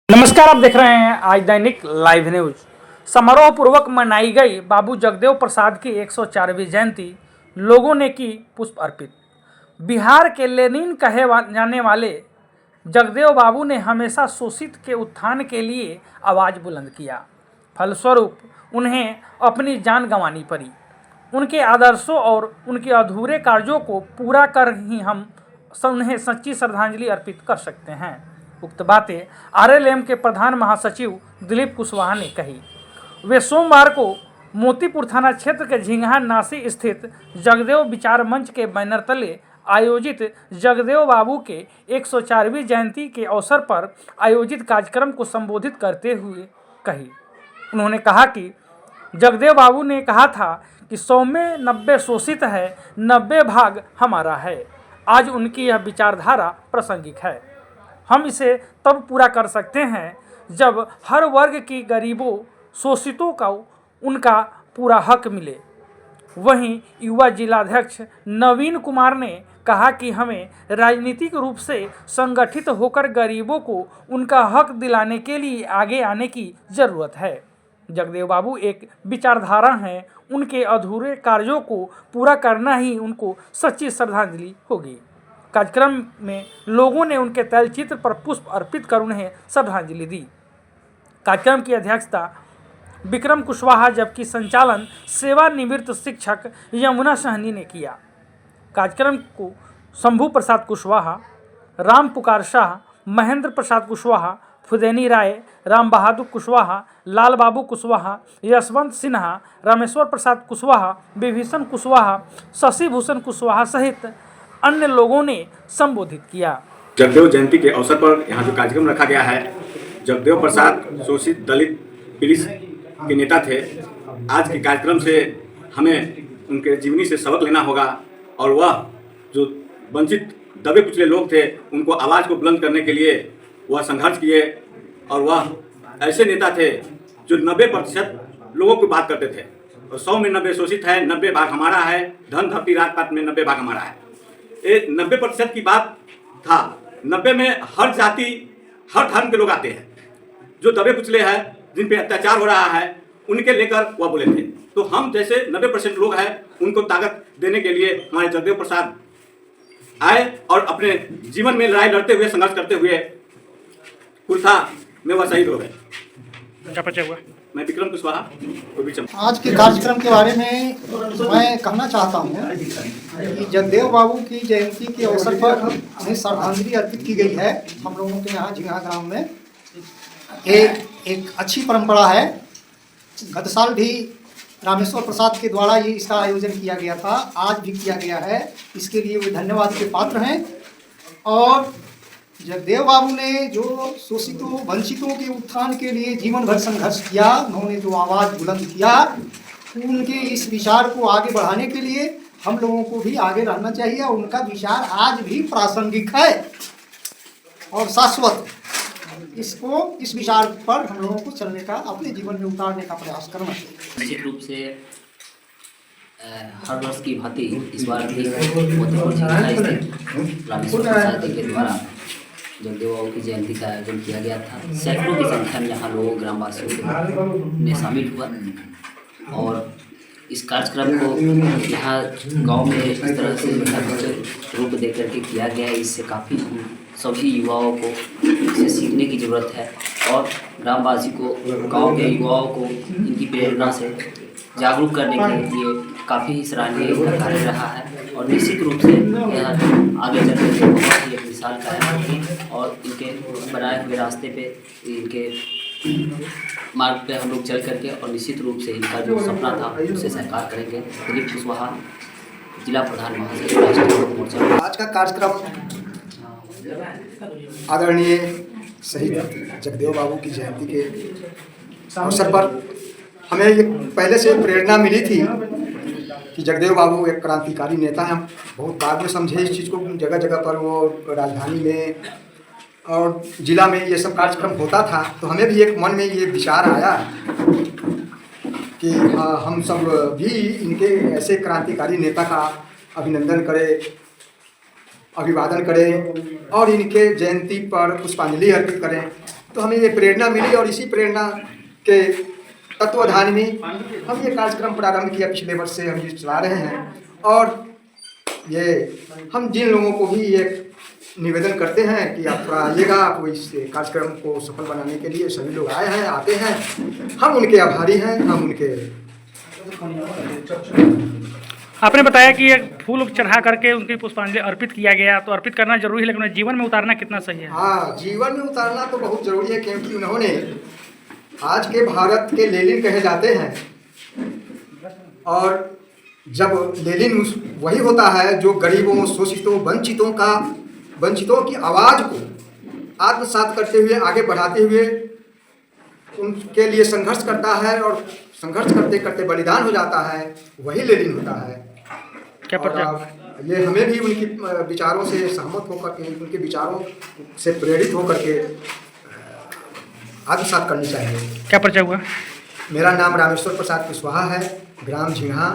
नमस्कार, आप देख रहे हैं आज दैनिक लाइव न्यूज। समारोह पूर्वक मनाई गई बाबू जगदेव प्रसाद की 104वीं जयंती, लोगों ने की पुष्प अर्पित। बिहार के लेनिन कहे जाने वाले जगदेव बाबू ने हमेशा शोषित के उत्थान के लिए आवाज़ बुलंद किया। फलस्वरूप उन्हें अपनी जान गंवानी पड़ी। उनके आदर्शों और उनके अधूरे कार्यों को पूरा कर ही हम उन्हें सच्ची श्रद्धांजलि अर्पित कर सकते हैं। उक्त बातें आरएलएम के प्रधान महासचिव दिलीप कुशवाहा ने कही। वे सोमवार को मोतीपुर थाना क्षेत्र के झिंगहा नासी स्थित जगदेव विचार मंच के बैनर तले आयोजित जगदेव बाबू के 104वीं जयंती के अवसर पर आयोजित कार्यक्रम को संबोधित करते हुए कही। उन्होंने कहा कि जगदेव बाबू ने कहा था कि 100 में 90 शोषित है, 90 भाग हमारा है। आज उनकी यह विचारधारा प्रासंगिक है। हम इसे तब पूरा कर सकते हैं जब हर वर्ग की गरीबों शोषितों को उनका पूरा हक मिले। वहीं युवा जिलाध्यक्ष नवीन कुमार ने कहा कि हमें राजनीतिक रूप से संगठित होकर गरीबों को उनका हक दिलाने के लिए आगे आने की ज़रूरत है। जगदेव बाबू एक विचारधारा हैं, उनके अधूरे कार्यों को पूरा करना ही उनको सच्ची श्रद्धांजलि होगी। कार्यक्रम में लोगों ने उनके तैलचित्र पर पुष्प अर्पित कर उन्हें श्रद्धांजलि दी। कार्यक्रम की अध्यक्षता विक्रम कुशवाहा जबकि संचालन सेवानिवृत्त शिक्षक यमुना सहनी ने किया। कार्यक्रम को शंभू प्रसाद कुशवाहा, राम पुकार शाह, महेंद्र प्रसाद कुशवाहा, फुदेनी राय, राम बहादुर कुशवाहा, लाल बाबू कुशवाहा, यशवंत सिन्हा, रामेश्वर प्रसाद कुशवाहा, विभीषण कुशवाहा, शशि भूषण कुशवाहा सहित अन्य लोगों ने संबोधित किया। जगदेव जयंती के अवसर पर यहाँ जो कार्यक्रम रखा गया है, जगदेव प्रसाद शोषित दलित पीड़ित के नेता थे। आज के कार्यक्रम से हमें उनके जीवनी से सबक लेना होगा और वह जो वंचित दबे कुचले लोग थे उनको आवाज़ को बुलंद करने के लिए वह संघर्ष किए और वह ऐसे नेता थे जो 90% लोगों की बात करते थे और 100 में 90 शोषित है, 90 भाग हमारा है, धन धपटी रात पात में 90 भाग हमारा है। ये 90% की बात था। 90 में हर जाति हर धर्म के लोग आते हैं, जो दबे कुचले हैं, जिन पे अत्याचार हो रहा है, उनके लेकर वह बोले थे। तो हम जैसे 90% लोग हैं, उनको ताकत देने के लिए हमारे जगदेव प्रसाद आए और अपने जीवन में लड़ाई लड़ते हुए संघर्ष करते हुए कुर्था में वह शहीद हो गए। मैं विक्रम कुशवाहा। आज के कार्यक्रम के बारे में मैं कहना चाहता हूँ कि जगदेव बाबू की जयंती के अवसर पर उन्हें श्रद्धांजलि अर्पित की गई है। हम लोगों के यहाँ झिंगहा ग्राम में एक अच्छी परंपरा है। गत साल भी रामेश्वर प्रसाद के द्वारा ये इसका आयोजन किया गया था, आज भी किया गया है। इसके लिए वे धन्यवाद के पात्र हैं। और जगदेव बाबू ने जो शोषितों वंचितों के उत्थान के लिए जीवन भर संघर्ष किया, उन्होंने जो आवाज़ बुलंद किया, उनके इस विचार को आगे बढ़ाने के लिए हम लोगों को भी आगे रहना चाहिए। उनका विचार आज भी प्रासंगिक है और शाश्वत। इस विचार पर हम लोगों को चलने का, अपने जीवन में उतारने का प्रयास करना चाहिए। निश्चित रूप से हर वर्ष की भांति इस बार भी मोतीपुर जिला स्थित रामेश्वर प्रसाद जी के द्वारा जगदेव बाबू की जयंती का आयोजन किया गया था। सैकड़ों की संख्या में यहाँ लोगों ग्रामवासियों ने शामिल हुआ और इस कार्यक्रम को यहाँ गांव में इस तरह से रूप दे करके किया गया है। इससे काफ़ी सभी युवाओं को इसे सीखने की ज़रूरत है और ग्रामवासी को, गांव के युवाओं को इनकी प्रेरणा से जागरूक करने के लिए काफ़ी सराहनीय कार्य रहा है। और निश्चित रूप से यह आगे चलने के बहुत ही एक मिसाल कायम होगी और इनके बनाए हुए रास्ते पे, इनके मार्ग पे हम लोग चल करके और निश्चित रूप से इनका जो सपना था उसे साकार करेंगे। दिलीप कुशवाहा, जिला प्रधान महासचिव, राष्ट्रीय लोक मोर्चा। आज का कार्यक्रम आदरणीय शहीद जगदेव बाबू की जयंती के अवसर पर हमें ये पहले से प्रेरणा मिली थी कि जगदेव बाबू एक क्रांतिकारी नेता हैं। बहुत बाद में समझे इस चीज़ को। जगह जगह पर वो राजधानी में और जिला में ये सब कार्यक्रम होता था, तो हमें भी एक मन में ये विचार आया कि हाँ, हम सब भी इनके ऐसे क्रांतिकारी नेता का अभिनंदन करें, अभिवादन करें और इनके जयंती पर पुष्पांजलि अर्पित करें। तो हमें ये प्रेरणा मिली और इसी प्रेरणा के तत्वाधान में हम ये कार्यक्रम प्रारंभ किया। पिछले वर्ष से हम ये चला रहे हैं और ये हम जिन लोगों को भी ये निवेदन करते हैं कि आप थोड़ा आइएगा, आप इस कार्यक्रम को सफल बनाने के लिए सभी लोग आए हैं, आते हैं, हम उनके आभारी हैं। हम उनके आपने बताया कि एक फूल चढ़ा करके उनकी पुष्पांजलि अर्पित किया गया, तो अर्पित करना जरूरी है, लेकिन उन्हें जीवन में उतारना कितना सही है? हाँ, जीवन में उतारना तो बहुत जरूरी है, क्योंकि उन्होंने आज के भारत के लेनिन कहे जाते हैं। और जब लेनिन वही होता है जो गरीबों, शोषितों, वंचितों की आवाज़ को आत्मसात करते हुए, आगे बढ़ाते हुए उनके लिए संघर्ष करता है और संघर्ष करते करते बलिदान हो जाता है, वही लेनिन होता है। क्या ये हमें भी उनकी विचारों से सहमत होकर के, उनके विचारों से प्रेरित होकर के आत्मसात करनी चाहिए। क्या परिचय हुआ? मेरा नाम रामेश्वर प्रसाद कुशवाहा है, ग्राम झिंगा।